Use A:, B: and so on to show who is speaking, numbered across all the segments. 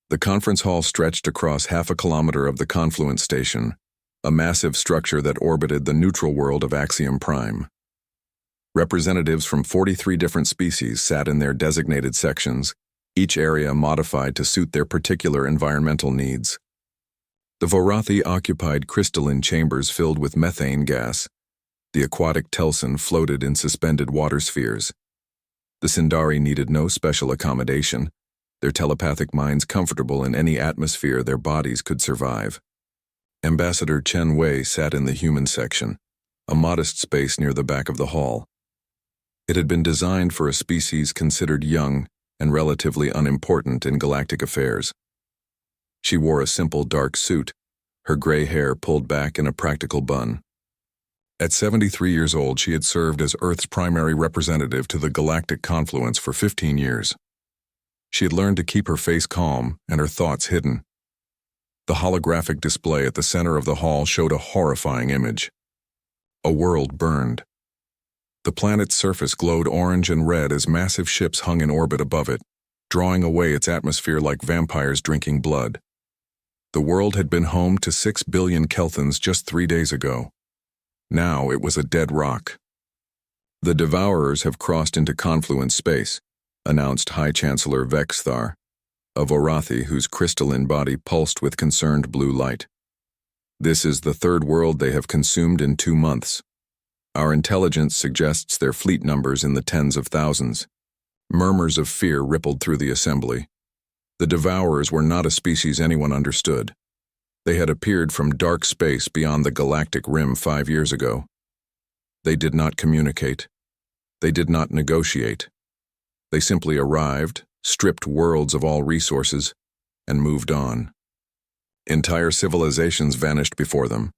A: The conference hall stretched across half a kilometer of the Confluence Station, a massive structure that orbited the neutral world of Axiom Prime. Representatives from 43 different species sat in their designated sections, each area modified to suit their particular environmental needs. The Vorathi occupied crystalline chambers filled with methane gas. The aquatic Telson floated in suspended water spheres. The Sindari needed no special accommodation, their telepathic minds comfortable in any atmosphere their bodies could survive. Ambassador Chen Wei sat in the human section, a modest space near the back of the hall. It had been designed for a species considered young and relatively unimportant in galactic affairs. She wore a simple dark suit, her gray hair pulled back in a practical bun. At 73 years old, she had served as Earth's primary representative to the Galactic Confluence for 15 years. She had learned to keep her face calm and her thoughts hidden. The holographic display at the center of the hall showed a horrifying image. A world burned. The planet's surface glowed orange and red as massive ships hung in orbit above it, drawing away its atmosphere like vampires drinking blood. The world had been home to 6 billion Kelthans just 3 days ago. Now it was a dead rock. The Devourers have crossed into Confluence space, announced High Chancellor Vexthar, a Vorathi whose crystalline body pulsed with concerned blue light. This is the third world they have consumed in 2 months. Our intelligence suggests their fleet numbers in the tens of thousands. Murmurs of fear rippled through the assembly. The Devourers were not a species anyone understood. They had appeared from dark space beyond the galactic rim 5 years ago. They did not communicate. They did not negotiate. They simply arrived, stripped worlds of all resources, and moved on. Entire civilizations vanished before them.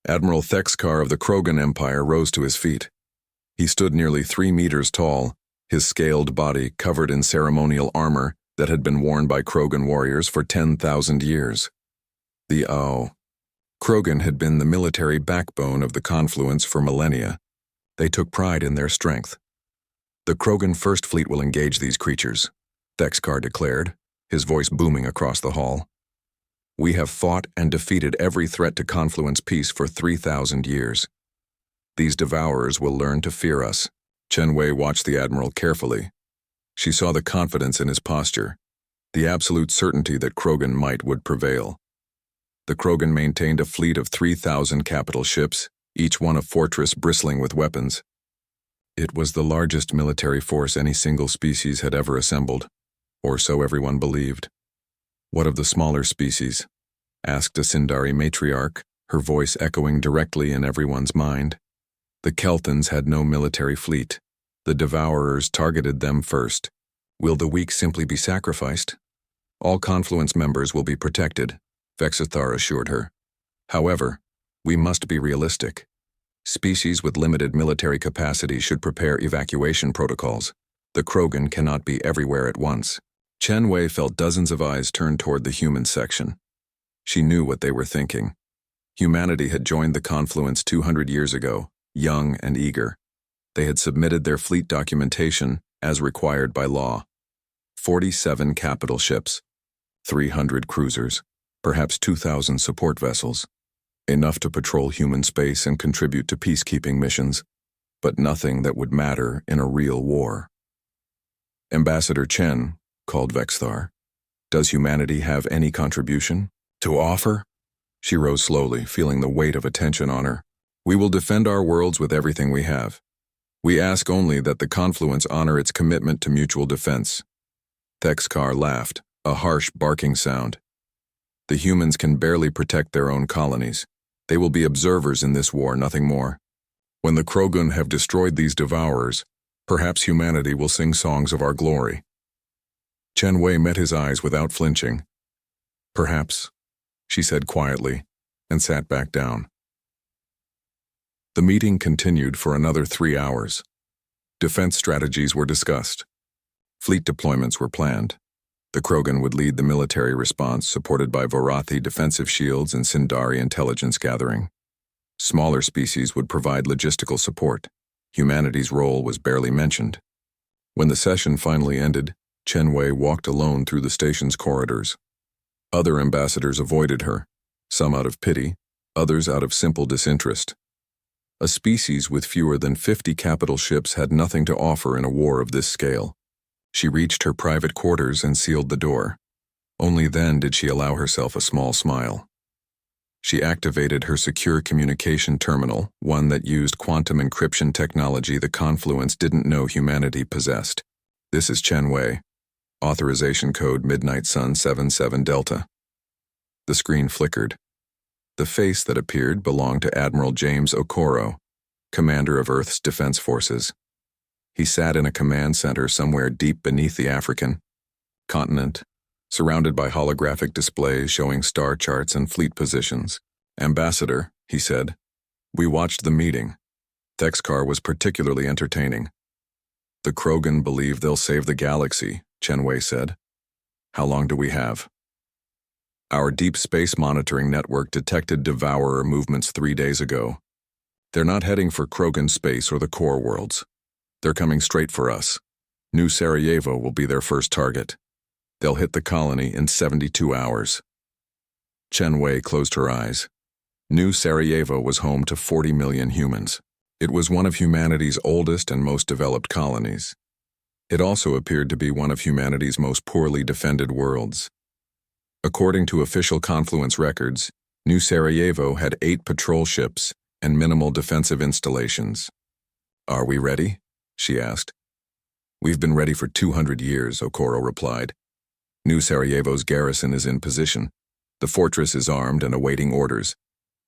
A: Admiral Thexkar of the Krogan Empire rose to his feet. He stood nearly 3 meters tall, his scaled body covered in ceremonial armor that had been worn by Krogan warriors for 10,000 years. The Krogan had been the military backbone of the Confluence for millennia. They took pride in their strength. The Krogan First Fleet will engage these creatures, Thexkar declared, his voice booming across the hall. We have fought and defeated every threat to Confluence peace for 3,000 years. These Devourers will learn to fear us. Chen Wei watched the Admiral carefully. She saw the confidence in his posture, the absolute certainty that Krogan might would prevail. The Krogan maintained a fleet of 3,000 capital ships, each one a fortress bristling with weapons. It was the largest military force any single species had ever assembled, or so everyone believed. What of the smaller species? Asked a Sindari matriarch, her voice echoing directly in everyone's mind. The Kelthans had no military fleet. The Devourers targeted them first. Will the weak simply be sacrificed? All Confluence members will be protected, Vexthar assured her. However, we must be realistic. Species with limited military capacity should prepare evacuation protocols. The Krogan cannot be everywhere at once. Chen Wei felt dozens of eyes turned toward the human section. She knew what they were thinking. Humanity had joined the Confluence 200 years ago, young and eager. They had submitted their fleet documentation as required by law. 47 capital ships, 300 cruisers, perhaps 2,000 support vessels. Enough to patrol human space and contribute to peacekeeping missions, but nothing that would matter in a real war. Ambassador Chen, called Vexthar, does humanity have any contribution to offer? She rose slowly, feeling the weight of attention on her. We will defend our worlds with everything we have. We ask only that the Confluence honor its commitment to mutual defense. Thexkar laughed, a harsh barking sound. The humans can barely protect their own colonies. They will be observers in this war, nothing more. When the Krogan have destroyed these Devourers, perhaps humanity will sing songs of our glory. Chen Wei met his eyes without flinching. Perhaps, she said quietly, and sat back down. The meeting continued for another 3 hours. Defense strategies were discussed. Fleet deployments were planned. The Krogan would lead the military response, supported by Vorathi defensive shields and Sindari intelligence gathering. Smaller species would provide logistical support. Humanity's role was barely mentioned. When the session finally ended, Chen Wei walked alone through the station's corridors. Other ambassadors avoided her, some out of pity, others out of simple disinterest. A species with fewer than 50 capital ships had nothing to offer in a war of this scale. She reached her private quarters and sealed the door. Only then did she allow herself a small smile. She activated her secure communication terminal, one that used quantum encryption technology the Confluence didn't know humanity possessed. "This is Chen Wei. Authorization code Midnight Sun 77 Delta." The screen flickered. The face that appeared belonged to Admiral James Okoro, commander of Earth's Defense Forces. He sat in a command center somewhere deep beneath the African continent, surrounded by holographic displays showing star charts and fleet positions. "Ambassador," he said, "we watched the meeting. Thexcar was particularly entertaining." "The Krogan believe they'll save the galaxy," Chen Wei said. "How long do we have?" "Our deep space monitoring network detected Devourer movements 3 days ago. They're not heading for Krogan space or the core worlds. They're coming straight for us. New Sarajevo will be their first target. They'll hit the colony in 72 hours. Chen Wei closed her eyes. New Sarajevo was home to 40 million humans. It was one of humanity's oldest and most developed colonies. It also appeared to be one of humanity's most poorly defended worlds. According to official Confluence records, New Sarajevo had 8 patrol ships and minimal defensive installations. "Are we ready?" she asked. "We've been ready for 200 years, Okoro replied. "New Sarajevo's garrison is in position. The fortress is armed and awaiting orders.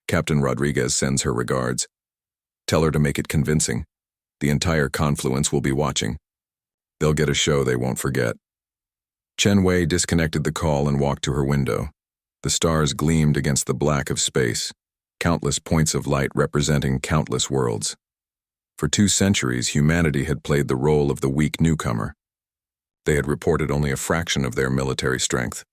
A: Captain Rodriguez sends her regards. Tell her to make it convincing. The entire Confluence will be watching. They'll get a show they won't forget." Chen Wei disconnected the call and walked to her window. The stars gleamed against the black of space, countless points of light representing countless worlds. For 2 centuries, humanity had played the role of the weak newcomer. They had reported only a fraction of their military strength.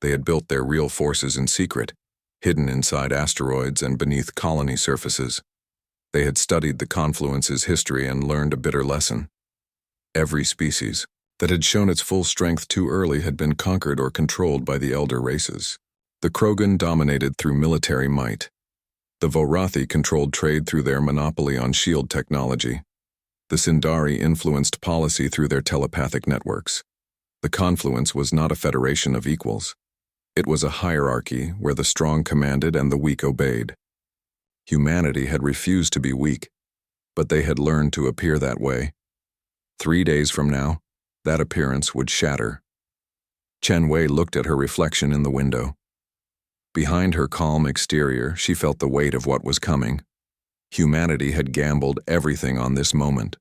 A: They had built their real forces in secret, hidden inside asteroids and beneath colony surfaces. They had studied the Confluence's history and learned a bitter lesson. Every species that had shown its full strength too early had been conquered or controlled by the elder races. The Krogan dominated through military might. The Vorathi controlled trade through their monopoly on shield technology. The Sindari influenced policy through their telepathic networks. The Confluence was not a federation of equals. It was a hierarchy where the strong commanded and the weak obeyed. Humanity had refused to be weak, but they had learned to appear that way. 3 days from now, that appearance would shatter. Chen Wei looked at her reflection in the window. Behind her calm exterior, she felt the weight of what was coming. Humanity had gambled everything on this moment.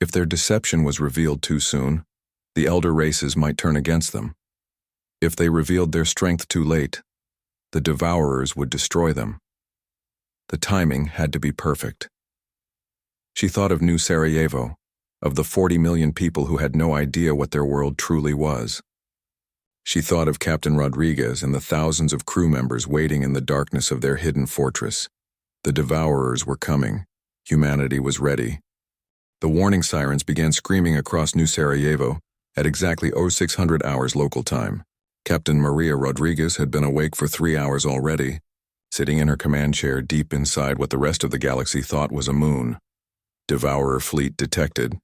A: If their deception was revealed too soon, the elder races might turn against them. If they revealed their strength too late, the Devourers would destroy them. The timing had to be perfect. She thought of New Sarajevo, of the 40 million people who had no idea what their world truly was. She thought of Captain Rodriguez and the thousands of crew members waiting in the darkness of their hidden fortress. The Devourers were coming. Humanity was ready. The warning sirens began screaming across New Sarajevo at exactly 0600 hours local time. Captain Maria Rodriguez had been awake for 3 hours already, sitting in her command chair deep inside what the rest of the galaxy thought was a moon. "Devourer fleet detected,"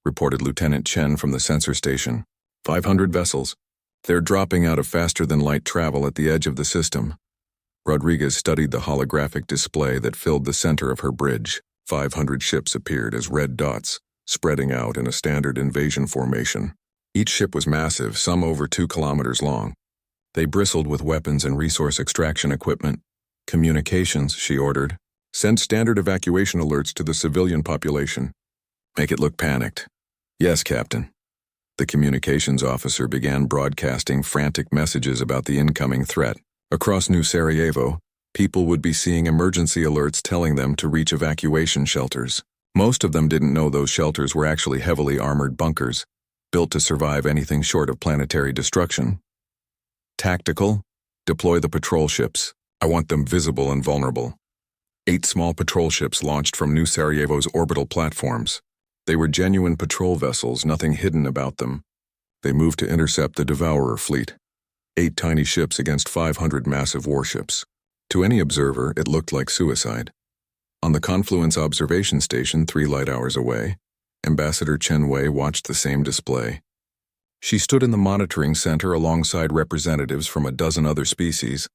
A: reported Lieutenant Chen from the sensor station. 500 vessels. They're dropping out of faster-than-light travel at the edge of the system. Rodriguez studied the holographic display that filled the center of her bridge. 500 ships appeared as red dots, spreading out in a standard invasion formation. Each ship was massive, some over 2 kilometers long. They bristled with weapons and resource extraction equipment. "Communications," she ordered. "Send standard evacuation alerts to the civilian population. Make it look panicked." "Yes, Captain." The communications officer began broadcasting frantic messages about the incoming threat. Across New Sarajevo, people would be seeing emergency alerts telling them to reach evacuation shelters. Most of them didn't know those shelters were actually heavily armored bunkers, built to survive anything short of planetary destruction. "Tactical, deploy the patrol ships. I want them visible and vulnerable." 8 small patrol ships launched from New Sarajevo's orbital platforms. They were genuine patrol vessels, nothing hidden about them. They moved to intercept the Devourer fleet. 8 tiny ships against 500 massive warships. To any observer, it looked like suicide. On the Confluence observation station 3 light hours away, Ambassador Chen Wei watched the same display. She stood in the monitoring center alongside representatives from a dozen other species,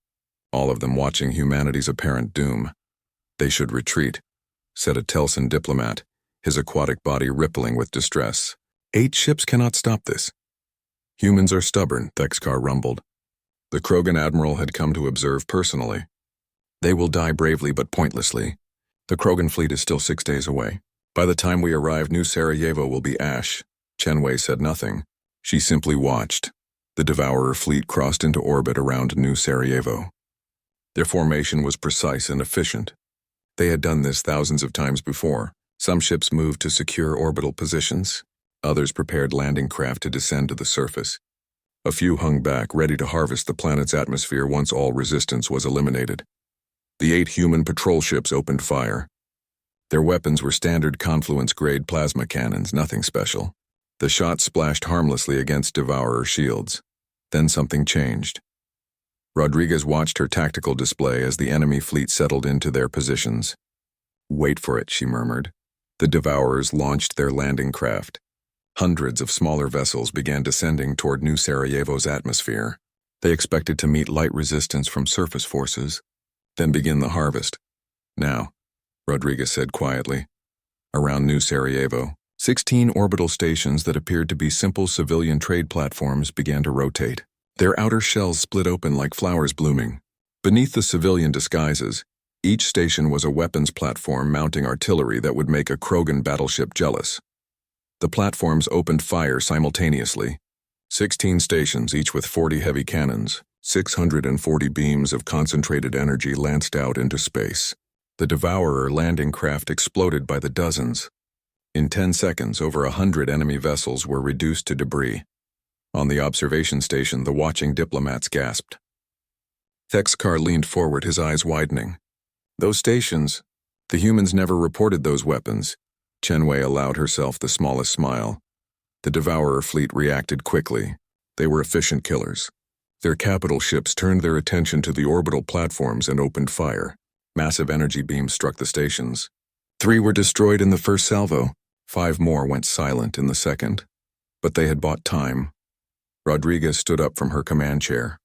A: all of them watching humanity's apparent doom. "They should retreat," said a Telson diplomat, his aquatic body rippling with distress. 8 ships cannot stop this. "Humans are stubborn," Thexkar rumbled. The Krogan admiral had come to observe personally. "They will die bravely but pointlessly. The Krogan fleet is still 6 days away. By the time we arrive, New Sarajevo will be ash." Chen Wei said nothing. She simply watched. The Devourer fleet crossed into orbit around New Sarajevo. Their formation was precise and efficient. They had done this thousands of times before. Some ships moved to secure orbital positions. Others prepared landing craft to descend to the surface. A few hung back, ready to harvest the planet's atmosphere once all resistance was eliminated. The 8 human patrol ships opened fire. Their weapons were standard Confluence-grade plasma cannons, nothing special. The shots splashed harmlessly against Devourer shields. Then something changed. Rodriguez watched her tactical display as the enemy fleet settled into their positions. "Wait for it," she murmured. The Devourers launched their landing craft. Hundreds of smaller vessels began descending toward New Sarajevo's atmosphere. They expected to meet light resistance from surface forces, then begin the harvest. "Now," Rodriguez said quietly. Around New Sarajevo, 16 orbital stations that appeared to be simple civilian trade platforms began to rotate. Their outer shells split open like flowers blooming. Beneath the civilian disguises, each station was a weapons platform mounting artillery that would make a Krogan battleship jealous. The platforms opened fire simultaneously. 16 stations, each with 40 heavy cannons. 640 beams of concentrated energy lanced out into space. The Devourer landing craft exploded by the dozens. In 10 seconds, over 100 enemy vessels were reduced to debris. On the observation station, the watching diplomats gasped. Thexkar leaned forward, his eyes widening. "Those stations, the humans never reported those weapons." Chen Wei allowed herself the smallest smile. The Devourer fleet reacted quickly. They were efficient killers. Their capital ships turned their attention to the orbital platforms and opened fire. Massive energy beams struck the stations. 3 were destroyed in the first salvo. 5 more went silent in the second. But they had bought time. Rodriguez stood up from her command chair.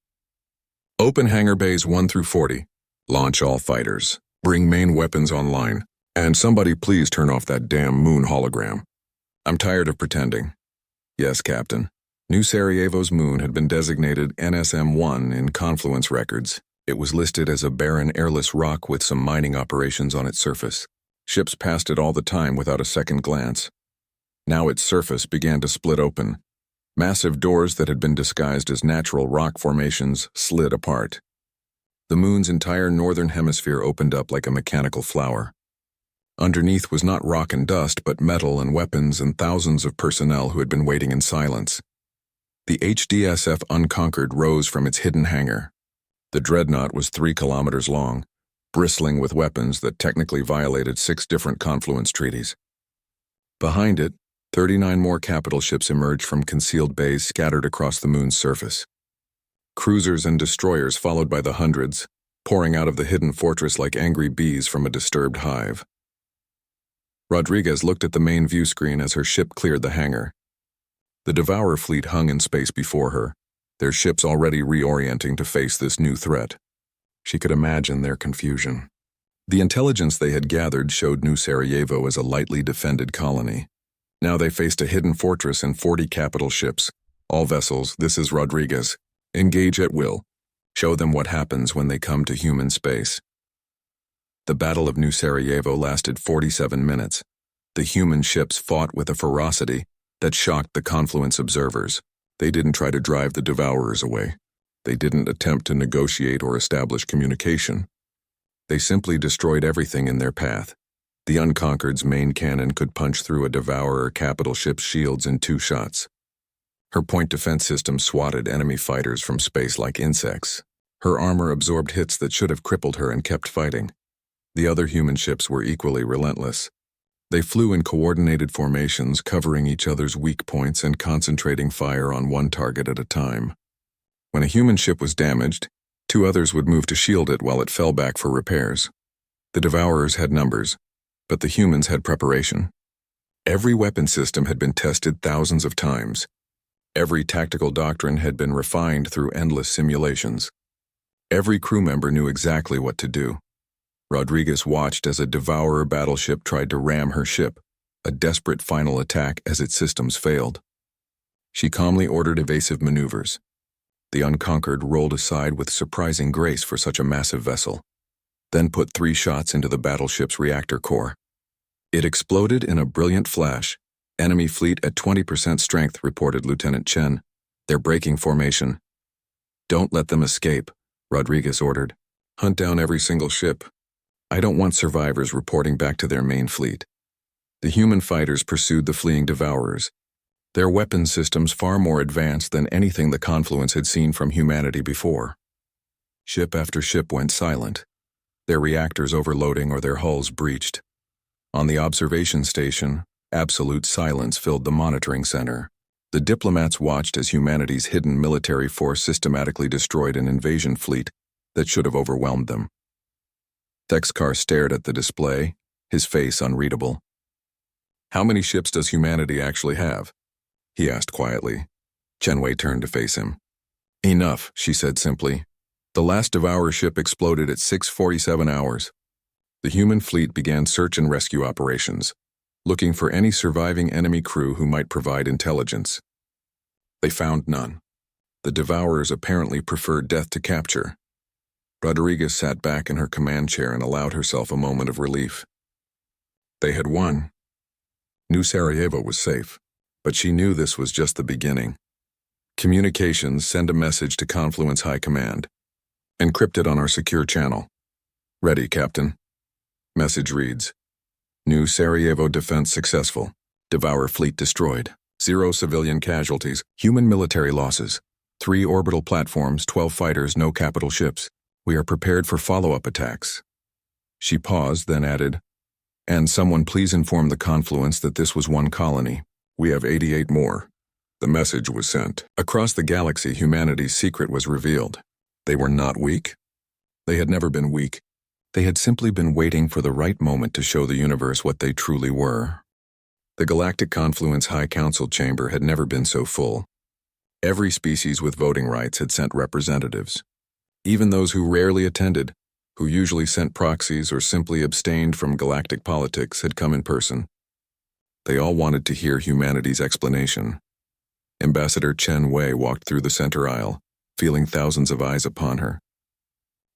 A: "Open hangar bays 1 through 40. Launch all fighters. Bring main weapons online. And somebody please turn off that damn moon hologram. I'm tired of pretending." "Yes, Captain." New Sarajevo's moon had been designated NSM-1 in Confluence records. It was listed as a barren, airless rock with some mining operations on its surface. Ships passed it all the time without a second glance. Now its surface began to split open. Massive doors that had been disguised as natural rock formations slid apart. The moon's entire northern hemisphere opened up like a mechanical flower. Underneath was not rock and dust, but metal and weapons and thousands of personnel who had been waiting in silence. The HDSF Unconquered rose from its hidden hangar. The dreadnought was 3 kilometers long, bristling with weapons that technically violated 6 different Confluence treaties. Behind it, 39 more capital ships emerged from concealed bays scattered across the moon's surface. Cruisers and destroyers followed by the hundreds, pouring out of the hidden fortress like angry bees from a disturbed hive. Rodriguez looked at the main view screen as her ship cleared the hangar. The Devourer fleet hung in space before her, their ships already reorienting to face this new threat. She could imagine their confusion. The intelligence they had gathered showed New Sarajevo as a lightly defended colony. Now they faced a hidden fortress and 40 capital ships. "All vessels, this is Rodriguez. Engage at will. Show them what happens when they come to human space." The Battle of New Sarajevo lasted 47 minutes. The human ships fought with a ferocity that shocked the Confluence observers. They didn't try to drive the Devourers away. They didn't attempt to negotiate or establish communication. They simply destroyed everything in their path. The Unconquered's main cannon could punch through a Devourer capital ship's shields in 2 shots. Her point defense system swatted enemy fighters from space like insects. Her armor absorbed hits that should have crippled her and kept fighting. The other human ships were equally relentless. They flew in coordinated formations, covering each other's weak points and concentrating fire on one target at a time. When a human ship was damaged, 2 others would move to shield it while it fell back for repairs. The Devourers had numbers, but the humans had preparation. Every weapon system had been tested thousands of times. Every tactical doctrine had been refined through endless simulations. Every crew member knew exactly what to do. Rodriguez watched as a Devourer battleship tried to ram her ship, a desperate final attack as its systems failed. She calmly ordered evasive maneuvers. The Unconquered rolled aside with surprising grace for such a massive vessel, then put 3 shots into the battleship's reactor core. It exploded in a brilliant flash. Enemy fleet at 20% strength, reported Lieutenant Chen. They're breaking formation. Don't let them escape, Rodriguez ordered. Hunt down every single ship. I don't want survivors reporting back to their main fleet. The human fighters pursued the fleeing Devourers, their weapon systems far more advanced than anything the Confluence had seen from humanity before. Ship after ship went silent, their reactors overloading or their hulls breached. On the observation station, absolute silence filled the monitoring center. The diplomats watched as humanity's hidden military force systematically destroyed an invasion fleet that should have overwhelmed them. Thexkar stared at the display, his face unreadable. How many ships does humanity actually have? He asked quietly. Chenwei turned to face him. Enough, she said simply. The last Devourer ship exploded at 6:47 hours. The human fleet began search and rescue operations, looking for any surviving enemy crew who might provide intelligence. They found none. The Devourers apparently preferred death to capture. Rodriguez sat back in her command chair and allowed herself a moment of relief. They had won. New Sarajevo was safe, but she knew this was just the beginning. Communications send a message to Confluence High Command. Encrypt it on our secure channel. Ready, Captain. Message reads, New Sarajevo defense successful. Devourer fleet destroyed. 0 civilian casualties. Human military losses. 3 orbital platforms, 12 fighters, no capital ships. We are prepared for follow-up attacks. She paused, then added, And someone please inform the Confluence that this was one colony. We have 88 more. The message was sent. Across the galaxy, humanity's secret was revealed. They were not weak. They had never been weak. They had simply been waiting for the right moment to show the universe what they truly were. The Galactic Confluence High Council chamber had never been so full. Every species with voting rights had sent representatives. Even those who rarely attended, who usually sent proxies or simply abstained from galactic politics, had come in person. They all wanted to hear humanity's explanation. Ambassador Chen Wei walked through the center aisle, feeling thousands of eyes upon her.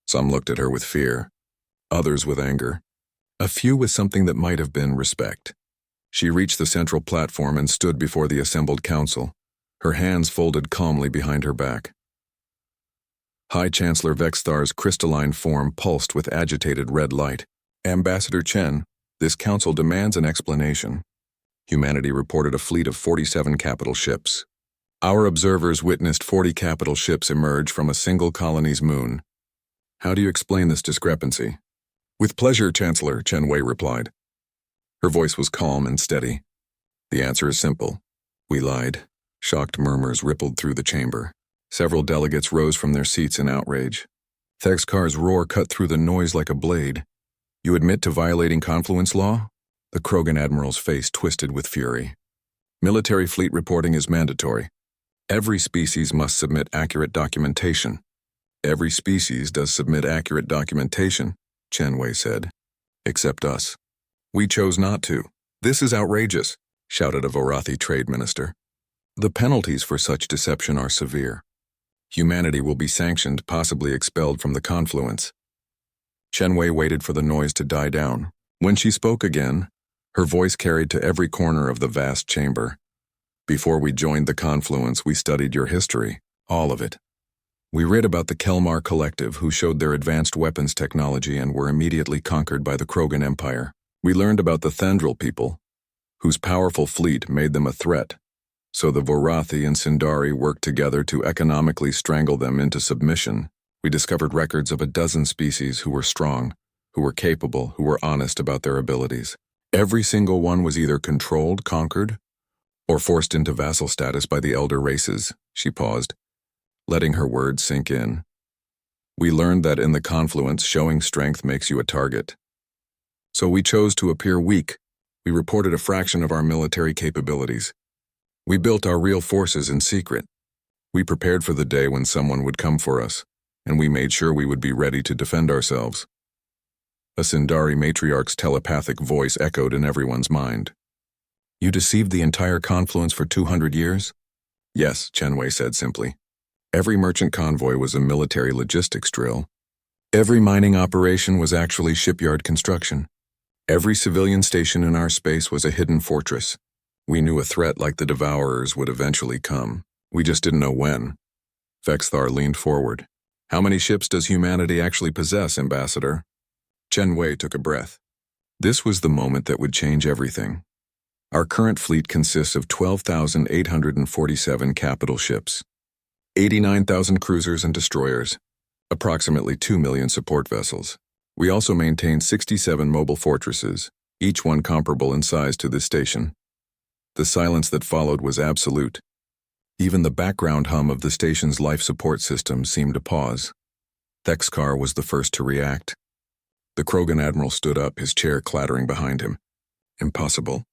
A: Some looked at her with fear, others with anger, a few with something that might have been respect. She reached the central platform and stood before the assembled council, her hands folded calmly behind her back. High Chancellor Vexthar's crystalline form pulsed with agitated red light. Ambassador Chen, this council demands an explanation. Humanity reported a fleet of 47 capital ships. Our observers witnessed 40 capital ships emerge from a single colony's moon. How do you explain this discrepancy? With pleasure, Chancellor, Chen Wei replied. Her voice was calm and steady. The answer is simple. We lied. Shocked murmurs rippled through the chamber. Several delegates rose from their seats in outrage. Thexkar's roar cut through the noise like a blade. You admit to violating Confluence law? The Krogan admiral's face twisted with fury. Military fleet reporting is mandatory. Every species must submit accurate documentation. Every species does submit accurate documentation, Chen Wei said. Except us. We chose not to. This is outrageous, shouted a Vorathi trade minister. The penalties for such deception are severe. Humanity will be sanctioned, possibly expelled from the Confluence. Chen Wei waited for the noise to die down. When she spoke again, her voice carried to every corner of the vast chamber. Before we joined the Confluence, we studied your history, all of it. We read about the Kelmar Collective, who showed their advanced weapons technology and were immediately conquered by the Krogan Empire. We learned about the Thandril people, whose powerful fleet made them a threat. So the Vorathi and Sindari worked together to economically strangle them into submission. We discovered records of a dozen species who were strong, who were capable, who were honest about their abilities. Every single one was either controlled, conquered, or forced into vassal status by the elder races. She paused. letting her words sink in. We learned that in the confluence, showing strength makes you a target. So we chose to appear weak. We reported a fraction of our military capabilities. We built our real forces in secret. We prepared for the day when someone would come for us, and we made sure we would be ready to defend ourselves. A Sindari matriarch's telepathic voice echoed in everyone's mind. You deceived the entire confluence for 200 years? Yes, Chen Wei said simply. Every merchant convoy was a military logistics drill. Every mining operation was actually shipyard construction. Every civilian station in our space was a hidden fortress. We knew a threat like the Devourers would eventually come. We just didn't know when. Vexthar leaned forward. How many ships does humanity actually possess, Ambassador? Chen Wei took a breath. This was the moment that would change everything. Our current fleet consists of 12,847 capital ships, 89,000 cruisers and destroyers, approximately 2 million support vessels. We also maintain 67 mobile fortresses, each one comparable in size to this station. The silence that followed was absolute. Even the background hum of the station's life support system seemed to pause. Thexkar was the first to react. The Krogan admiral stood up, his chair clattering behind him. Impossible.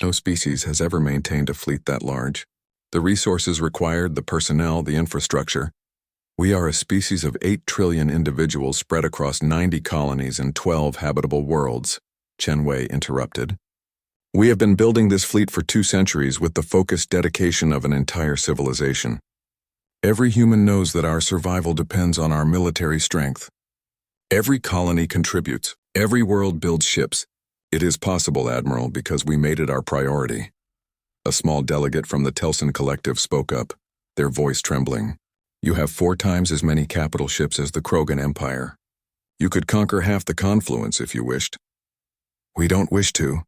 A: No species has ever maintained a fleet that large. The resources required, the personnel, the infrastructure. We are a species of 8 trillion individuals spread across 90 colonies and 12 habitable worlds, Chen Wei interrupted. We have been building this fleet for 2 centuries with the focused dedication of an entire civilization. Every human knows that our survival depends on our military strength. Every colony contributes. Every world builds ships. It is possible, Admiral, because we made it our priority. A small delegate from the Telson Collective spoke up, their voice trembling. You have 4 times as many capital ships as the Krogan Empire. You could conquer half the confluence if you wished. We don't wish to,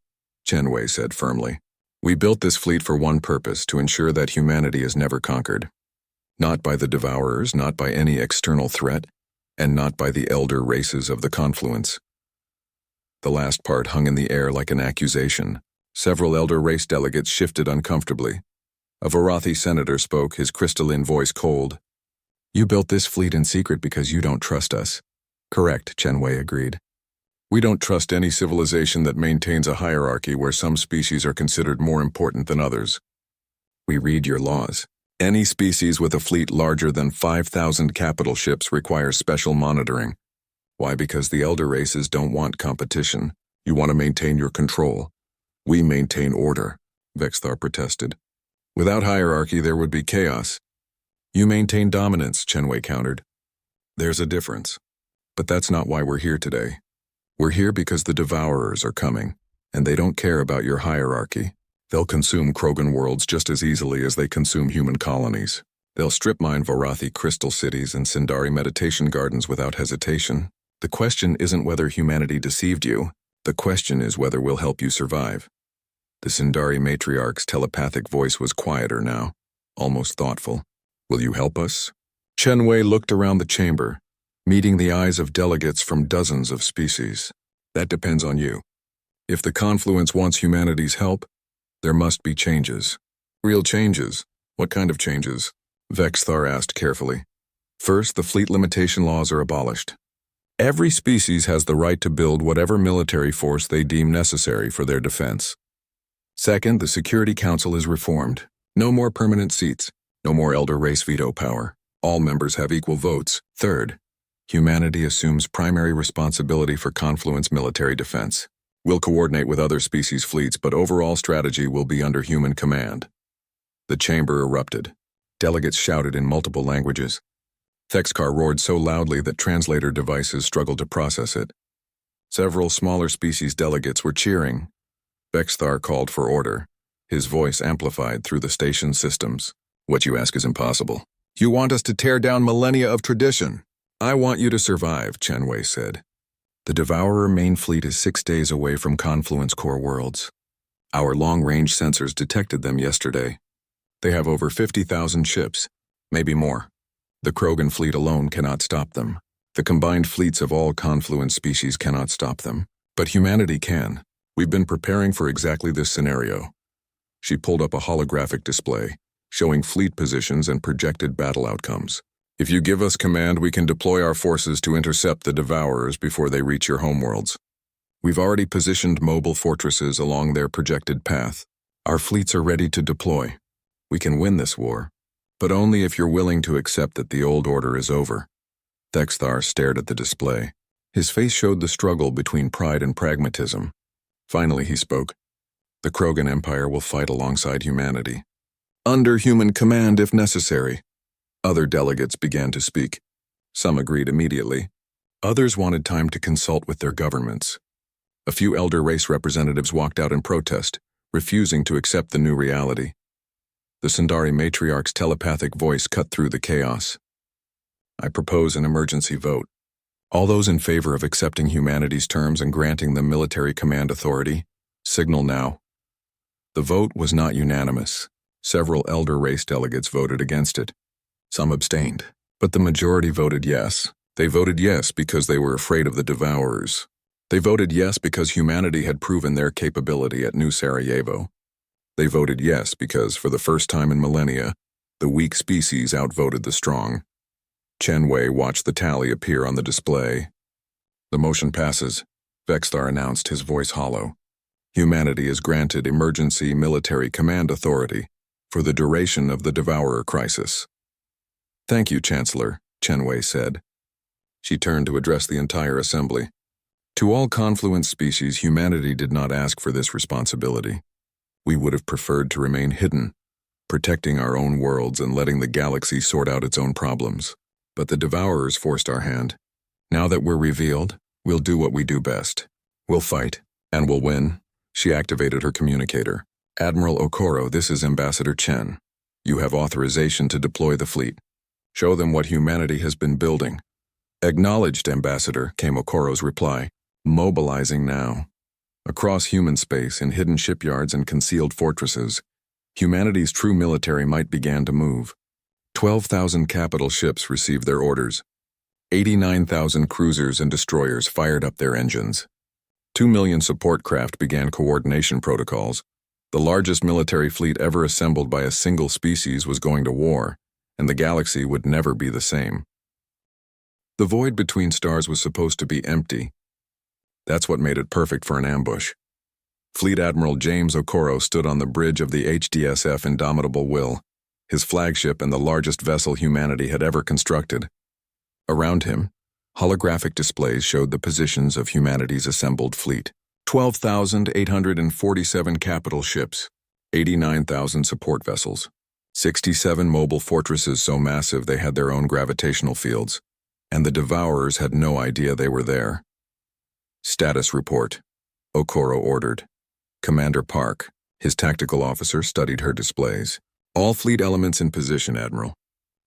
A: Chen Wei said firmly. We built this fleet for one purpose, to ensure that humanity is never conquered. Not by the Devourers, not by any external threat, and not by the elder races of the confluence. The last part hung in the air like an accusation. Several elder race delegates shifted uncomfortably. A Varathi senator spoke, his crystalline voice cold. You built this fleet in secret because you don't trust us. Correct, Chen Wei agreed. We don't trust any civilization that maintains a hierarchy where some species are considered more important than others. We read your laws. Any species with a fleet larger than 5,000 capital ships requires special monitoring. Why? Because the elder races don't want competition. You want to maintain your control. We maintain order, Vexthar protested. Without hierarchy, there would be chaos. You maintain dominance, Chen Wei countered. There's a difference. But that's not why we're here today. We're here because the Devourers are coming, and they don't care about your hierarchy. They'll consume Krogan worlds just as easily as they consume human colonies. They'll strip mine Varathi crystal cities and Sindari meditation gardens without hesitation. The question isn't whether humanity deceived you. The question is whether we'll help you survive. The Sindari matriarch's telepathic voice was quieter now, almost thoughtful. Will you help us? Chen Wei looked around the chamber, meeting the eyes of delegates from dozens of species. That depends on you. If the confluence wants humanity's help, there must be changes. Real changes? What kind of changes? Vexthar asked carefully. First, the fleet limitation laws are abolished. Every species has the right to build whatever military force they deem necessary for their defense. Second, the Security Council is reformed. No more permanent seats. No more elder race veto power. All members have equal votes. Third, humanity assumes primary responsibility for confluence military defense. We'll coordinate with other species' fleets, but overall strategy will be under human command. The chamber erupted. Delegates shouted in multiple languages. Thexkar roared so loudly that translator devices struggled to process it. Several smaller species delegates were cheering. Vexthar called for order, his voice amplified through the station systems. What you ask is impossible. You want us to tear down millennia of tradition. I want you to survive, Chen Wei said. The Devourer main fleet is 6 days away from Confluence core worlds. Our long-range sensors detected them yesterday. They have over 50,000 ships, maybe more. The Krogan fleet alone cannot stop them. The combined fleets of all Confluence species cannot stop them. But humanity can. We've been preparing for exactly this scenario. She pulled up a holographic display, showing fleet positions and projected battle outcomes. If you give us command, we can deploy our forces to intercept the Devourers before they reach your homeworlds. We've already positioned mobile fortresses along their projected path. Our fleets are ready to deploy. We can win this war, but only if you're willing to accept that the old order is over." Thexthar stared at the display. His face showed the struggle between pride and pragmatism. Finally he spoke. "The Krogan Empire will fight alongside humanity. Under human command if necessary." Other delegates began to speak. Some agreed immediately. Others wanted time to consult with their governments. A few elder race representatives walked out in protest, refusing to accept the new reality. The Sundari matriarch's telepathic voice cut through the chaos. "I propose an emergency vote. All those in favor of accepting humanity's terms and granting them military command authority, signal now." The vote was not unanimous. Several elder race delegates voted against it. Some abstained, but the majority voted yes. They voted yes because they were afraid of the Devourers. They voted yes because humanity had proven their capability at New Sarajevo. They voted yes because, for the first time in millennia, the weak species outvoted the strong. Chen Wei watched the tally appear on the display. "The motion passes," Vexthar announced, his voice hollow. "Humanity is granted emergency military command authority for the duration of the Devourer crisis." "Thank you, Chancellor," Chen Wei said. She turned to address the entire assembly. "To all confluent species, humanity did not ask for this responsibility. We would have preferred to remain hidden, protecting our own worlds and letting the galaxy sort out its own problems. But the Devourers forced our hand. Now that we're revealed, we'll do what we do best. We'll fight, and we'll win." She activated her communicator. "Admiral Okoro, this is Ambassador Chen. You have authorization to deploy the fleet. Show them what humanity has been building." "Acknowledged, Ambassador," came Okoro's reply. "Mobilizing now." Across human space, in hidden shipyards and concealed fortresses, humanity's true military might began to move. 12,000 capital ships received their orders. 89,000 cruisers and destroyers fired up their engines. 2 million support craft began coordination protocols. The largest military fleet ever assembled by a single species was going to war, and the galaxy would never be the same. The void between stars was supposed to be empty. That's what made it perfect for an ambush. Fleet Admiral James Okoro stood on the bridge of the HDSF Indomitable Will, his flagship and the largest vessel humanity had ever constructed. Around him, holographic displays showed the positions of humanity's assembled fleet. 12,847 capital ships, 89,000 support vessels, 67 mobile fortresses so massive they had their own gravitational fields, and the Devourers had no idea they were there. "Status report," Okoro ordered. Commander Park, his tactical officer, studied her displays. "All fleet elements in position, Admiral.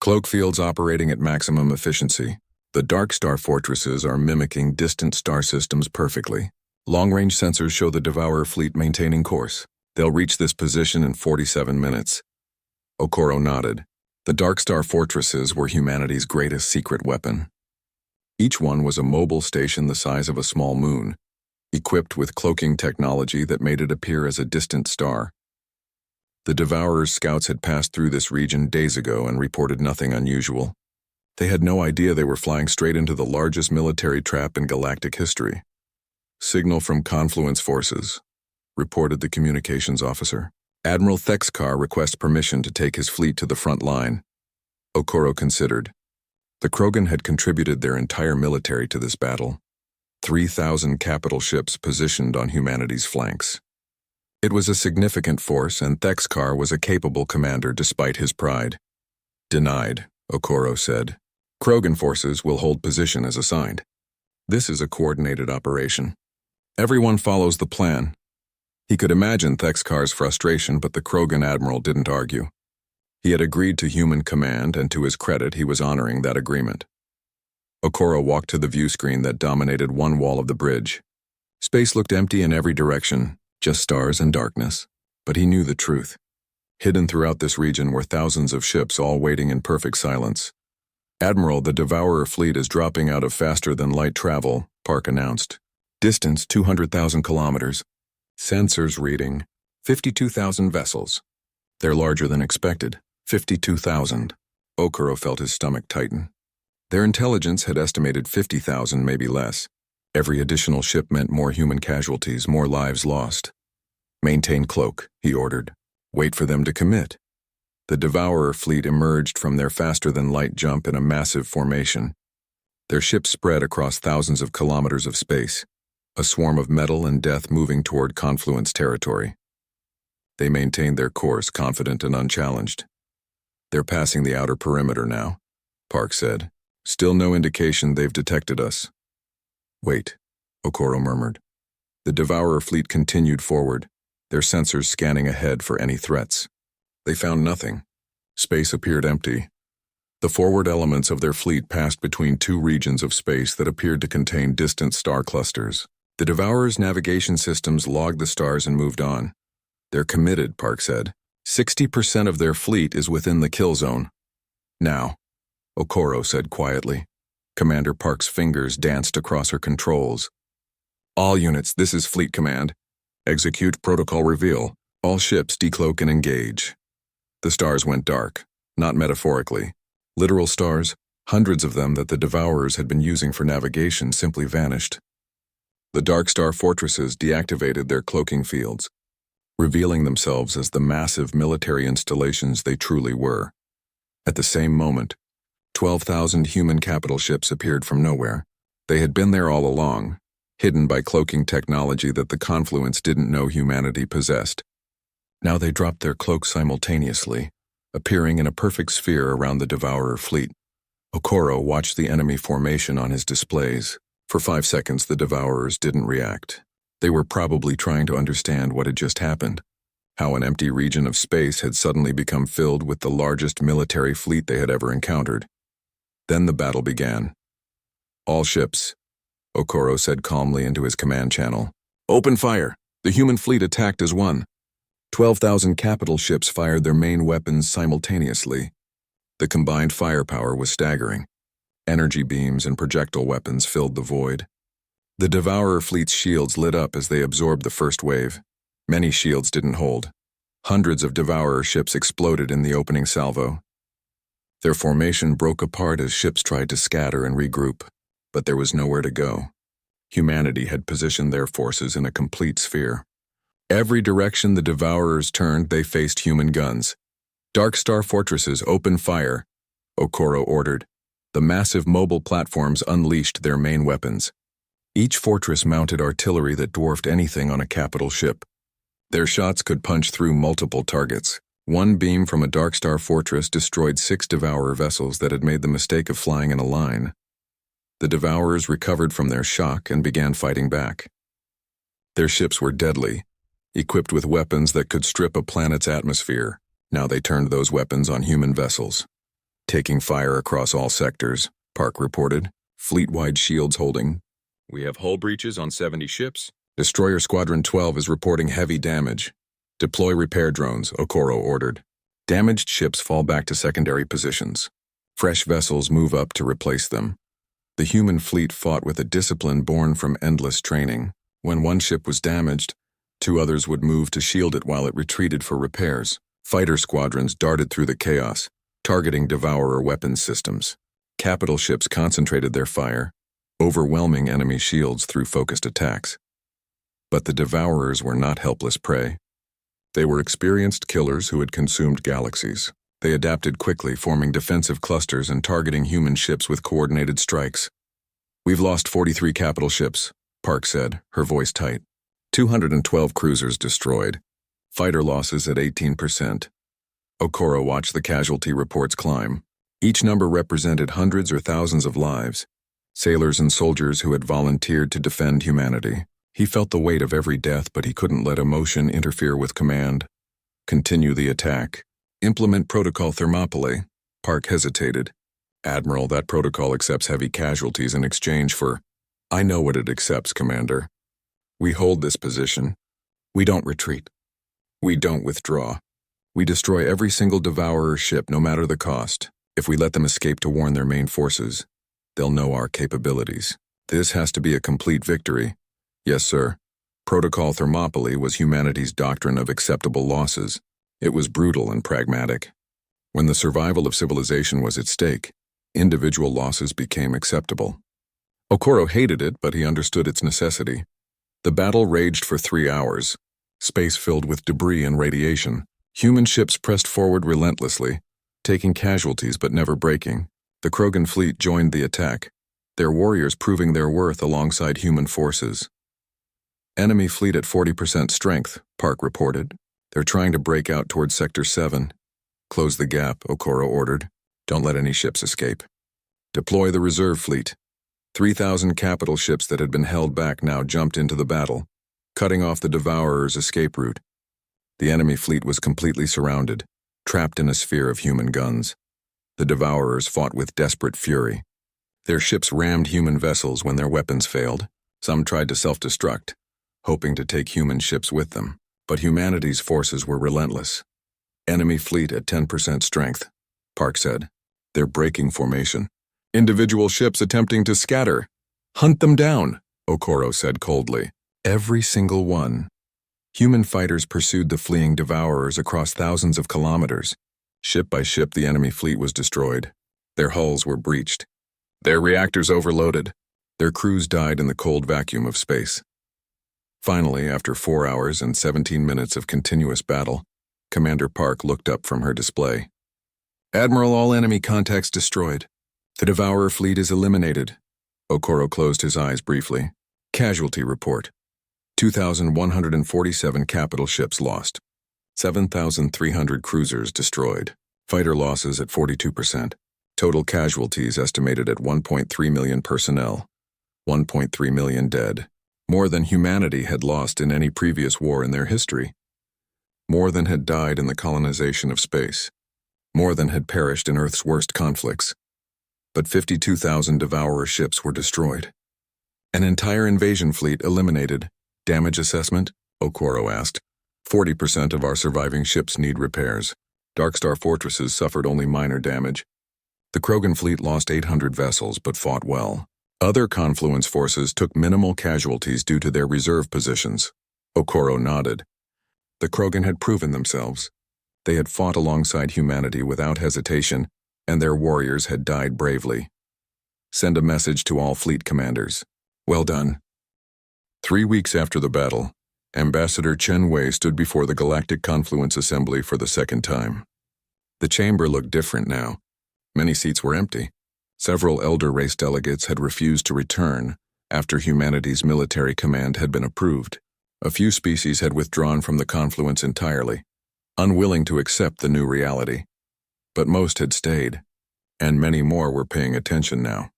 A: Cloak fields operating at maximum efficiency. The dark star fortresses are mimicking distant star systems perfectly. Long-range sensors show the Devourer fleet maintaining course. They'll reach this position in 47 minutes. Okoro nodded. The dark star fortresses were humanity's greatest secret weapon. Each one was a mobile station the size of a small moon, equipped with cloaking technology that made it appear as a distant star. The Devourer's scouts had passed through this region days ago and reported nothing unusual. They had no idea they were flying straight into the largest military trap in galactic history. "Signal from Confluence forces," reported the communications officer. "Admiral Thexkar requests permission to take his fleet to the front line." Okoro considered. The Krogan had contributed their entire military to this battle. 3,000 capital ships positioned on humanity's flanks. It was a significant force, and Thexkar was a capable commander despite his pride. "Denied," Okoro said. "Krogan forces will hold position as assigned. This is a coordinated operation. Everyone follows the plan." He could imagine Thexkar's frustration, but the Krogan admiral didn't argue. He had agreed to human command, and to his credit, he was honoring that agreement. Okoro walked to the view screen that dominated one wall of the bridge. Space looked empty in every direction, just stars and darkness. But he knew the truth. Hidden throughout this region were thousands of ships, all waiting in perfect silence. "Admiral, the Devourer fleet is dropping out of faster-than-light travel," Park announced. "Distance 200,000 kilometers. Sensors reading 52,000 vessels. They're larger than expected, 52,000. Okoro felt his stomach tighten. Their intelligence had estimated 50,000, maybe less. Every additional ship meant more human casualties, more lives lost. Maintain cloak, he ordered. Wait for them to commit. The Devourer fleet emerged from their faster-than-light jump in a massive formation. Their ships spread across thousands of kilometers of space, a swarm of metal and death moving toward Confluence territory. They maintained their course, confident and unchallenged. They're passing the outer perimeter now, Park said. Still no indication they've detected us. Wait, Okoro murmured. The Devourer fleet continued forward, their sensors scanning ahead for any threats. They found nothing. Space appeared empty. The forward elements of their fleet passed between two regions of space that appeared to contain distant star clusters. The Devourer's navigation systems logged the stars and moved on. They're committed, Park said. 60% of their fleet is within the kill zone. Now, Okoro said quietly. Commander Park's fingers danced across her controls. All units, this is Fleet Command. Execute protocol reveal. All ships decloak and engage. The stars went dark, not metaphorically. Literal stars, hundreds of them that the Devourers had been using for navigation, simply vanished. The Dark Star fortresses deactivated their cloaking fields, revealing themselves as the massive military installations they truly were. At the same moment, 12,000 human capital ships appeared from nowhere. They had been there all along, hidden by cloaking technology that the Confluence didn't know humanity possessed. Now they dropped their cloaks simultaneously, appearing in a perfect sphere around the Devourer fleet. Okoro watched the enemy formation on his displays. For 5 seconds, the Devourers didn't react. They were probably trying to understand what had just happened, how an empty region of space had suddenly become filled with the largest military fleet they had ever encountered. Then the battle began. All ships, Okoro said calmly into his command channel. Open fire! The human fleet attacked as one. 12,000 capital ships fired their main weapons simultaneously. The combined firepower was staggering. Energy beams and projectile weapons filled the void. The Devourer fleet's shields lit up as they absorbed the first wave. Many shields didn't hold. Hundreds of Devourer ships exploded in the opening salvo. Their formation broke apart as ships tried to scatter and regroup, but there was nowhere to go. Humanity had positioned their forces in a complete sphere. Every direction the Devourers turned, they faced human guns. Dark Star fortresses, open fire, Okoro ordered. The massive mobile platforms unleashed their main weapons. Each fortress mounted artillery that dwarfed anything on a capital ship. Their shots could punch through multiple targets. One beam from a Dark Star fortress destroyed 6 Devourer vessels that had made the mistake of flying in a line. The Devourers recovered from their shock and began fighting back. Their ships were deadly, equipped with weapons that could strip a planet's atmosphere. Now they turned those weapons on human vessels. Taking fire across all sectors, Park reported, fleet-wide shields holding. We have hull breaches on 70 ships. Destroyer Squadron 12 is reporting heavy damage. Deploy repair drones, Okoro ordered. Damaged ships fall back to secondary positions. Fresh vessels move up to replace them. The human fleet fought with a discipline born from endless training. When one ship was damaged, 2 others would move to shield it while it retreated for repairs. Fighter squadrons darted through the chaos, targeting Devourer weapons systems. Capital ships concentrated their fire, overwhelming enemy shields through focused attacks. But the Devourers were not helpless prey. They were experienced killers who had consumed galaxies. They adapted quickly, forming defensive clusters and targeting human ships with coordinated strikes. We've lost 43 capital ships, Park said, her voice tight. 212 cruisers destroyed. Fighter losses at 18%. Okoro watched the casualty reports climb. Each number represented hundreds or thousands of lives, sailors and soldiers who had volunteered to defend humanity. He felt the weight of every death, but he couldn't let emotion interfere with command. Continue the attack. Implement Protocol Thermopylae. Park hesitated. Admiral, that protocol accepts heavy casualties in exchange for... I know what it accepts, Commander. We hold this position. We don't retreat. We don't withdraw. We destroy every single Devourer ship, no matter the cost. If we let them escape to warn their main forces, they'll know our capabilities. This has to be a complete victory. Yes, sir. Protocol Thermopylae was humanity's doctrine of acceptable losses. It was brutal and pragmatic. When the survival of civilization was at stake, individual losses became acceptable. Okoro hated it, but he understood its necessity. The battle raged for 3 hours, space filled with debris and radiation. Human ships pressed forward relentlessly, taking casualties but never breaking. The Krogan fleet joined the attack, their warriors proving their worth alongside human forces. Enemy fleet at 40% strength, Park reported. They're trying to break out towards Sector 7. Close the gap, Okoro ordered. Don't let any ships escape. Deploy the reserve fleet. 3,000 capital ships that had been held back now jumped into the battle, cutting off the Devourer's escape route. The enemy fleet was completely surrounded, trapped in a sphere of human guns. The Devourers fought with desperate fury. Their ships rammed human vessels when their weapons failed. Some tried to self-destruct, hoping to take human ships with them. But humanity's forces were relentless. Enemy fleet at 10% strength, Park said. They're breaking formation. Individual ships attempting to scatter. Hunt them down, Okoro said coldly. Every single one. Human fighters pursued the fleeing Devourers across thousands of kilometers. Ship by ship, the enemy fleet was destroyed. Their hulls were breached. Their reactors overloaded. Their crews died in the cold vacuum of space. Finally, after 4 hours and 17 minutes of continuous battle, Commander Park looked up from her display. Admiral, all enemy contacts destroyed. The Devourer fleet is eliminated. Okoro closed his eyes briefly. Casualty report. 2,147 capital ships lost. 7,300 cruisers destroyed. Fighter losses at 42%. Total casualties estimated at 1.3 million personnel. 1.3 million dead. More than humanity had lost in any previous war in their history. More than had died in the colonization of space. More than had perished in Earth's worst conflicts. But 52,000 Devourer ships were destroyed. An entire invasion fleet eliminated. Damage assessment? Okoro asked. 40% of our surviving ships need repairs. Darkstar fortresses suffered only minor damage. The Krogan fleet lost 800 vessels but fought well. Other Confluence forces took minimal casualties due to their reserve positions. Okoro nodded. The Krogan had proven themselves. They had fought alongside humanity without hesitation, and their warriors had died bravely. Send a message to all fleet commanders. Well done. 3 weeks after the battle, Ambassador Chen Wei stood before the Galactic Confluence Assembly for the second time. The chamber looked different now. Many seats were empty. Several elder race delegates had refused to return after humanity's military command had been approved. A few species had withdrawn from the confluence entirely, unwilling to accept the new reality. But most had stayed, and many more were paying attention now.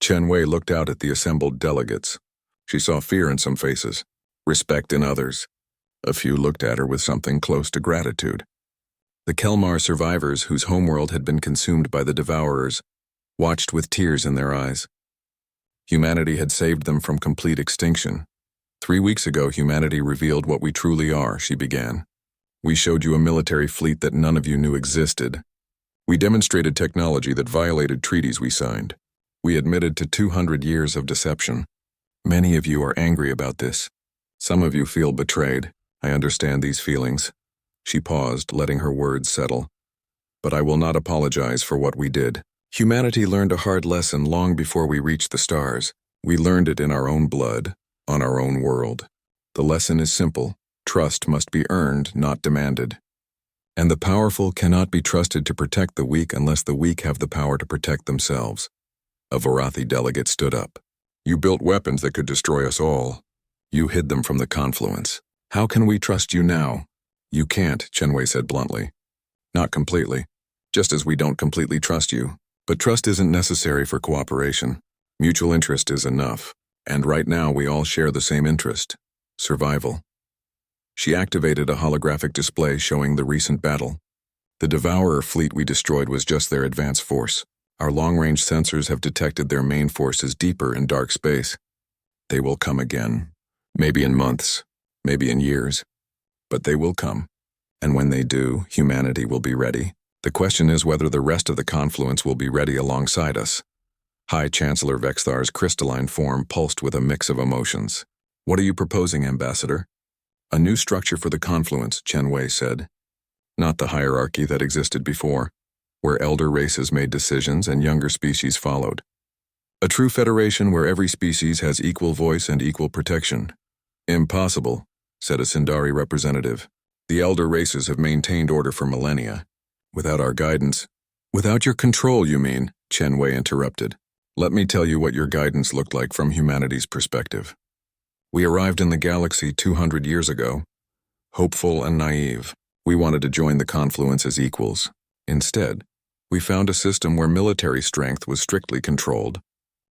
A: Chen Wei looked out at the assembled delegates. She saw fear in some faces, respect in others. A few looked at her with something close to gratitude. The Kelmar survivors, whose homeworld had been consumed by the Devourers, watched with tears in their eyes. Humanity had saved them from complete extinction. 3 weeks ago, humanity revealed what we truly are, she began. We showed you a military fleet that none of you knew existed. We demonstrated technology that violated treaties we signed. We admitted to 200 years of deception. Many of you are angry about this. Some of you feel betrayed. I understand these feelings. She paused, letting her words settle. But I will not apologize for what we did. Humanity learned a hard lesson long before we reached the stars. We learned it in our own blood, on our own world. The lesson is simple. Trust must be earned, not demanded. And the powerful cannot be trusted to protect the weak unless the weak have the power to protect themselves. A Varathi delegate stood up. You built weapons that could destroy us all. You hid them from the confluence. How can we trust you now? You can't, Chen Wei said bluntly. Not completely. Just as we don't completely trust you. But trust isn't necessary for cooperation. Mutual interest is enough. And right now we all share the same interest. Survival. She activated a holographic display showing the recent battle. The Devourer fleet we destroyed was just their advance force. Our long-range sensors have detected their main forces deeper in dark space. They will come again. Maybe in months, maybe in years. But they will come. And when they do, humanity will be ready. The question is whether the rest of the confluence will be ready alongside us. High Chancellor Vexthar's crystalline form pulsed with a mix of emotions. What are you proposing, Ambassador? A new structure for the confluence, Chen Wei said. not the hierarchy that existed before, where elder races made decisions and younger species followed. A true federation where every species has equal voice and equal protection. Impossible, said a Sindari representative. The elder races have maintained order for millennia. Without our guidance. Without your control, you mean? Chen Wei interrupted. Let me tell you what your guidance looked like from humanity's perspective. We arrived in the galaxy 200 years ago, hopeful and naive. We wanted to join the confluence as equals. Instead, we found a system where military strength was strictly controlled,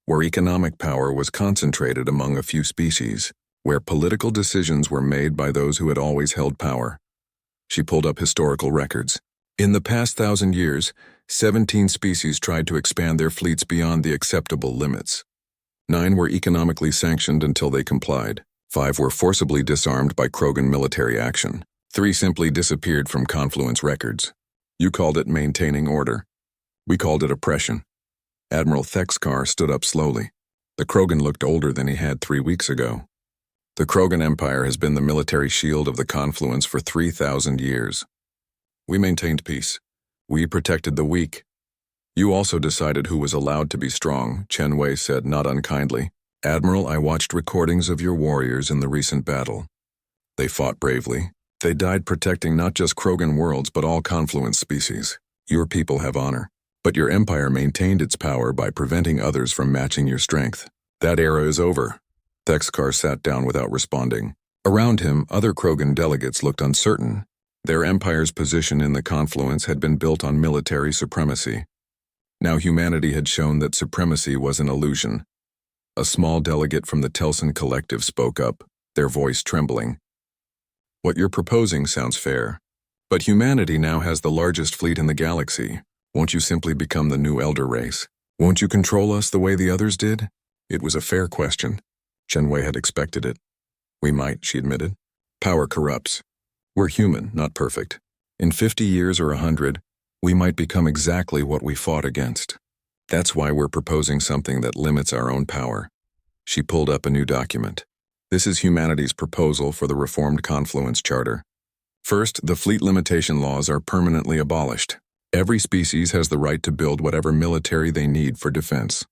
A: where economic power was concentrated among a few species, where political decisions were made by those who had always held power. She pulled up historical records. In the past 1,000 years, 17 species tried to expand their fleets beyond the acceptable limits. 9 were economically sanctioned until they complied. 5 were forcibly disarmed by Krogan military action. 3 simply disappeared from confluence records. You called it maintaining order. We called it oppression. Admiral Thexkar stood up slowly. The Krogan looked older than he had 3 weeks ago. The Krogan Empire has been the military shield of the confluence for 3,000 years. We maintained peace. We protected the weak. You also decided who was allowed to be strong, Chen Wei said not unkindly. Admiral, I watched recordings of your warriors in the recent battle. They fought bravely. They died protecting not just Krogan worlds but all confluence species. Your people have honor. But your empire maintained its power by preventing others from matching your strength. That era is over. Thexkar sat down without responding. Around him, other Krogan delegates looked uncertain. Their empire's position in the confluence had been built on military supremacy. Now humanity had shown that supremacy was an illusion. A small delegate from the Telson Collective spoke up, their voice trembling. What you're proposing sounds fair. But humanity now has the largest fleet in the galaxy. Won't you simply become the new elder race? Won't you control us the way the others did? It was a fair question. Chen Wei had expected it. We might, she admitted. Power corrupts. We're human, not perfect. In 50 years or 100, we might become exactly what we fought against. That's why we're proposing something that limits our own power. She pulled up a new document. This is humanity's proposal for the reformed Confluence Charter. First, the fleet limitation laws are permanently abolished. Every species has the right to build whatever military they need for defense.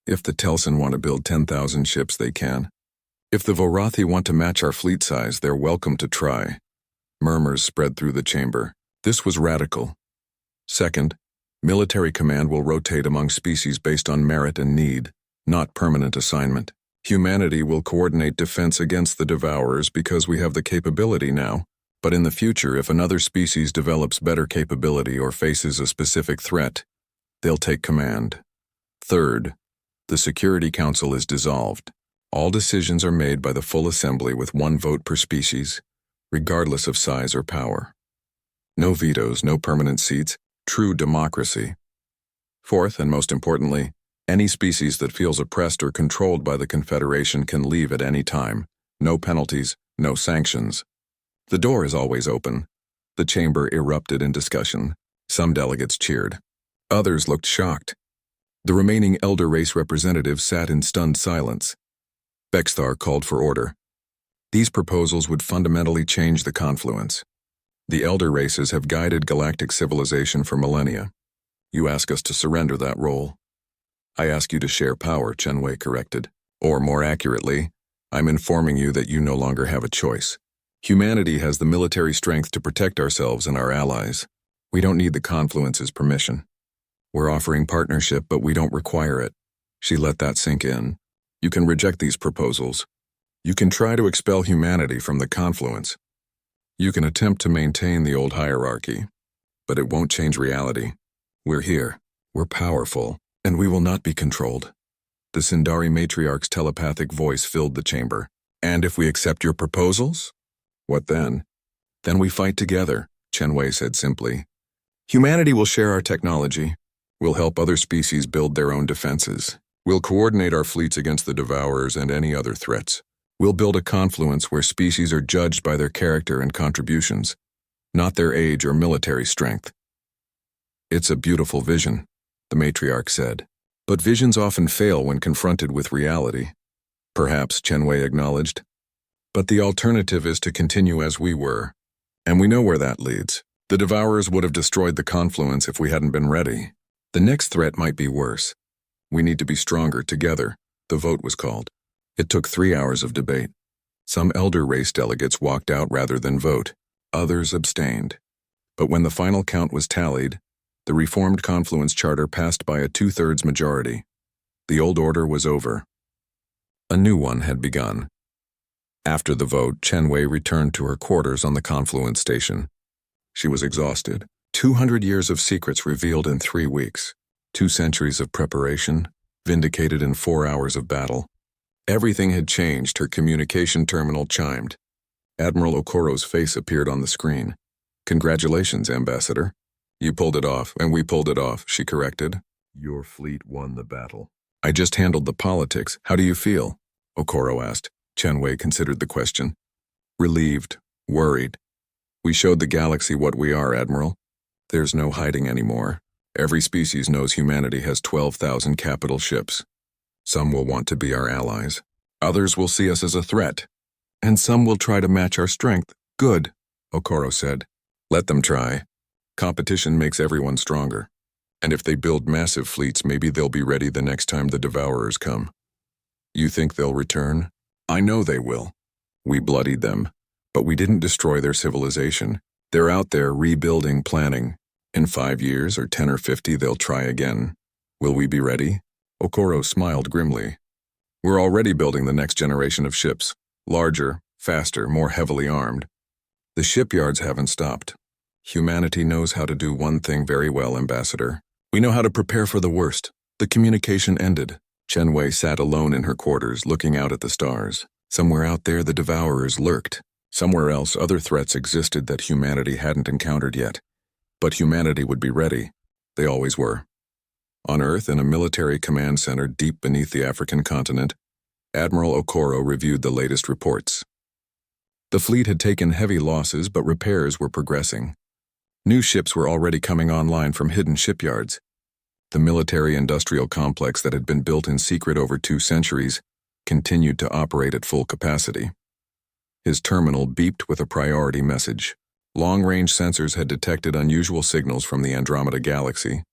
A: If the Telson want to build 10,000 ships, they can. If the Vorathi want to match our fleet size, they're welcome to try. Murmurs spread through the chamber. This was radical. Second, military command will rotate among species based on merit and need, not permanent assignment. Humanity will coordinate defense against the Devourers because we have the capability now, but in the future, if another species develops better capability or faces a specific threat, they'll take command. Third, the Security Council is dissolved. All decisions are made by the full assembly with 1 vote per species, regardless of size or power. No vetoes, no permanent seats, true democracy. Fourth, and most importantly, any species that feels oppressed or controlled by the Confederation can leave at any time. No penalties, no sanctions. The door is always open. The chamber erupted in discussion. Some delegates cheered. Others looked shocked. The remaining elder race representatives sat in stunned silence. Bexthar called for order. These proposals would fundamentally change the confluence. The elder races have guided galactic civilization for millennia. You ask us to surrender that role. I ask you to share power, Chen Wei corrected. Or more accurately, I'm informing you that you no longer have a choice. Humanity has the military strength to protect ourselves and our allies. We don't need the confluence's permission. We're offering partnership, but we don't require it. She let that sink in. You can reject these proposals. You can try to expel humanity from the confluence. You can attempt to maintain the old hierarchy, but it won't change reality. We're here, we're powerful, and we will not be controlled. The Sindari matriarch's telepathic voice filled the chamber. And if we accept your proposals? What then? Then we fight together, Chen Wei said simply. Humanity will share our technology. We'll help other species build their own defenses. We'll coordinate our fleets against the Devourers and any other threats. We'll build a confluence where species are judged by their character and contributions, not their age or military strength. It's a beautiful vision, the matriarch said. But visions often fail when confronted with reality. Perhaps, Chen Wei acknowledged. But the alternative is to continue as we were, and we know where that leads. The Devourers would have destroyed the confluence if we hadn't been ready. The next threat might be worse. We need to be stronger together. The vote was called. It took 3 hours of debate. Some elder race delegates walked out rather than vote. Others abstained. But when the final count was tallied, the reformed Confluence Charter passed by a 2/3 majority. The old order was over. A new one had begun. After the vote, Chen Wei returned to her quarters on the Confluence station. She was exhausted. 200 years of secrets revealed in 3 weeks. 2 centuries of preparation, vindicated in 4 hours of battle. Everything had changed. Her communication terminal chimed. Admiral Okoro's face appeared on the screen. "Congratulations, Ambassador. You pulled it off, and we pulled it off," she corrected. "Your fleet won the battle." "I just handled the politics. How do you feel?" Okoro asked. Chen Wei considered the question. "Relieved, worried. We showed the galaxy what we are, Admiral. There's no hiding anymore. Every species knows humanity has 12,000 capital ships. Some will want to be our allies. Others will see us as a threat. And some will try to match our strength." "Good," Okoro said. "Let them try. Competition makes everyone stronger. And if they build massive fleets, maybe they'll be ready the next time the Devourers come." "You think they'll return?" "I know they will. We bloodied them, but we didn't destroy their civilization. They're out there rebuilding, planning. In 5 years, or 10 or 50, they'll try again. Will we be ready?" Okoro smiled grimly. "We're already building the next generation of ships. Larger, faster, more heavily armed. The shipyards haven't stopped. Humanity knows how to do one thing very well, Ambassador. We know how to prepare for the worst." The communication ended. Chen Wei sat alone in her quarters, looking out at the stars. Somewhere out there, the Devourers lurked. Somewhere else, other threats existed that humanity hadn't encountered yet. But humanity would be ready. They always were. On Earth, in a military command center deep beneath the African continent, Admiral Okoro reviewed the latest reports. The fleet had taken heavy losses, but repairs were progressing. New ships were already coming online from hidden shipyards. The military-industrial complex that had been built in secret over 2 centuries continued to operate at full capacity. His terminal beeped with a priority message. Long-range sensors had detected unusual signals from the Andromeda galaxy.